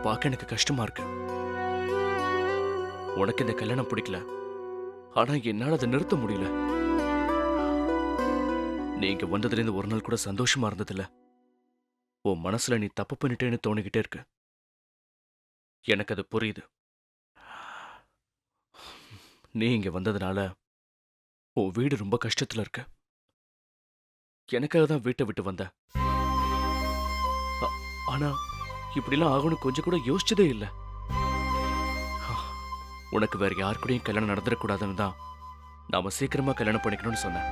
பார்க்க எனக்கு கஷ்டமா இருக்கு. உனக்கு இந்த கல்யாணம் பிடிக்கல, ஆனா என்னால அதை நிறுத்த முடியல. நீ இங்க வந்ததுலேருந்து ஒரு நாள் கூட சந்தோஷமா இருந்ததில்ல. உன் மனசுல நீ தப்பு பண்ணிட்டேன்னு தோணிக்கிட்டே இருக்கு. எனக்கு அது புரியுது. நீ இங்க வந்ததுனால உன் வீடு ரொம்ப கஷ்டத்துல இருக்கு. எனக்காக தான் வீட்டை விட்டு வந்த. ஆ- ஆனா இப்படிலாம் ஆகும்னு கொஞ்சம் கூட யோசிச்சதே இல்ல. உனக்கு வேற யார் கூடயும் கல்யாணம் நடந்துடக்கூடாதுன்னு தான் நாம சீக்கிரமா கல்யாணம் பண்ணிக்கணும்னு சொன்னேன்.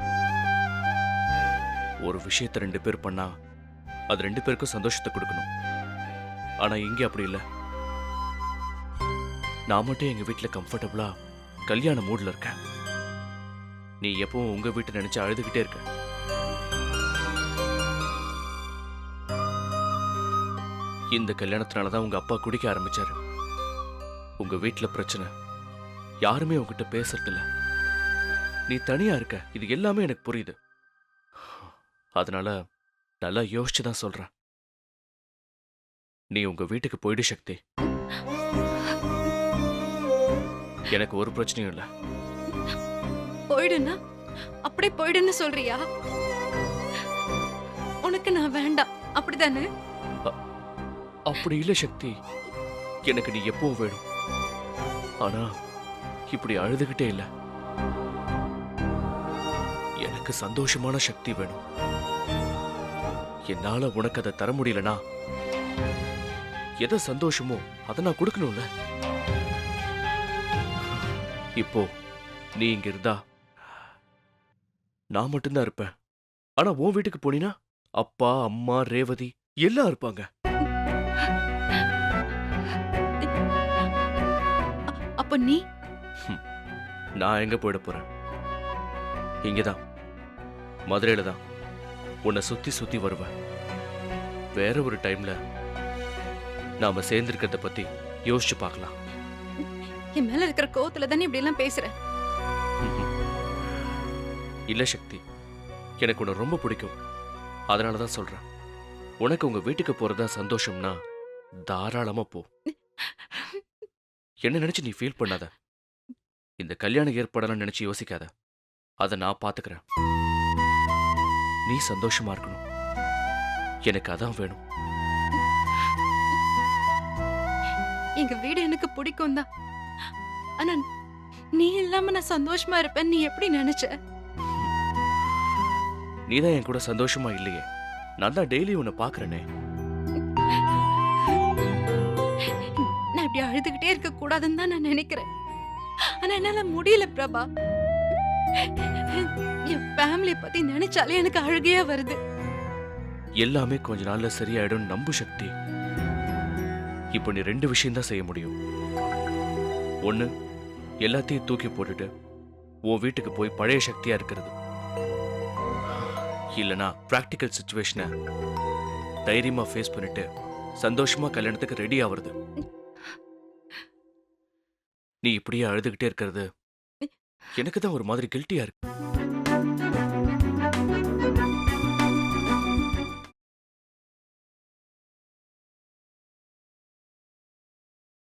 ஒரு விஷயத்தை 2 பேர் பண்ணா அது 2 பேருக்கும் சந்தோஷத்தை கொடுக்கணும். ஆனா இங்க அப்படி இல்ல. நான் மட்டும் எங்க வீட்டுல கம்ஃபர்டபுளா கல்யாண மூட்ல இருக்கேன். நீ எப்பவும் உங்க வீட்டை நினைச்சு அழுதுகிட்டே இருக்க. இந்த கல்யாணத்தினாலதான் உங்க அப்பா குடிக்க ஆரம்பிச்சாரு. உங்க வீட்டுல பிரச்சனை, யாருமே உங்ககிட்ட பேசுறது இல்ல. நீ தனியா இருக்க, இது எல்லாமே எனக்கு புரியுது. அதனால நல்லா யோசிச்சு தான் சொல்றேன். நீ உங்க வீட்டுக்கு போயிடு சக்தி. எனக்கு ஒரு பிரச்சனையும் இல்ல. போயிடுனா அப்படியே போயிடுன்னு சொல்றியா? உனக்கு நான் வேண்டாம் அப்படிதானே? அப்படி இல்ல சக்தி, எனக்கு நீ எப்பவும் வேணும். ஆனா இப்படி அழுதுகிட்டே இல்ல. எனக்கு சந்தோஷமான சக்தி வேணும். என்னால உனக்கு அதை தர முடியலனா எதை சந்தோஷமோ அதை நான் கொடுக்கணும்ல. இப்போ நீ இங்க இருந்தா நான் மட்டும்தான் இருப்பேன். ஆனா உன் வீட்டுக்கு போனீனா அப்பா அம்மா ரேவதி எல்லாம் இருப்பாங்க. அப்ப நீ நான் எங்க போயிட போறேன்? இங்கதான், மதுரையில தான் உன்னை சுத்தி சுத்தி வருவேன். வேற ஒரு டைம்ல நாம சேர்ந்திருக்கிறத பத்தி யோசிச்சு பார்க்கலாம். என் மேல இருக்கிற கோவத்துல தானே இப்படி எல்லாம் பேசுற? இல்ல சக்தி, எனக்கு உன்னை ரொம்ப பிடிக்கும். அதனாலதான் சொல்றேன். உனக்கு உங்க வீட்டுக்கு போறதா சந்தோஷம்னா தாராளமா போ. என்ன நினைச்சு நீ ஃபீல் பண்ணாத. இந்த கல்யாண ஏற்பாடெல்லாம் நினைச்சு யோசிக்காத. அதை நான் பாத்துக்கிறேன். நீ சந்தோஷமா இருக்கணும், எனக்கு அதான் வேணும். எங்க வீடு எனக்கு பிடிக்கும் தான். ஆனா நீ இல்லாம நான் சந்தோஷமா இருப்பேன் நீ எப்படி நினைச்ச? நீதான் என் கூட சந்தோஷமா இல்லையே. நான் தான் டெய்லி உன்னை பாக்குறேனே. நான் இப்படி அழுதுகிட்டே இருக்க கூடாதுன்னு தான் நான் நினைக்கிறேன். ஆனா என்னால முடியல பிரபா. என் ஃபேமிலிய பத்தி நினைச்சாலே எனக்கு அழுகையா வருது. எல்லாமே கொஞ்ச நாள்ல சரியாயிடும் நம்பு சக்தி. இப்போ நீ 2 விஷயம் தான் செய்ய முடியும். ஒண்ணு, எல்லாத்தையும் தூக்கி போட்டுட்டு உன் வீட்டுக்கு போய் பழைய சக்தியா இருக்கிறது. இல்லனா பிராக்டிக்கல் சிச்சுவேஷனை தைரியமா ஃபேஸ் பண்ணிட்டு சந்தோஷமா கல்யாணத்துக்கு ரெடி ஆவறது. நீ இப்படியே அழுதுகிட்டே இருக்கிறது எனக்கு தான் ஒரு மாதிரி கில்ட்டியா இருக்கு.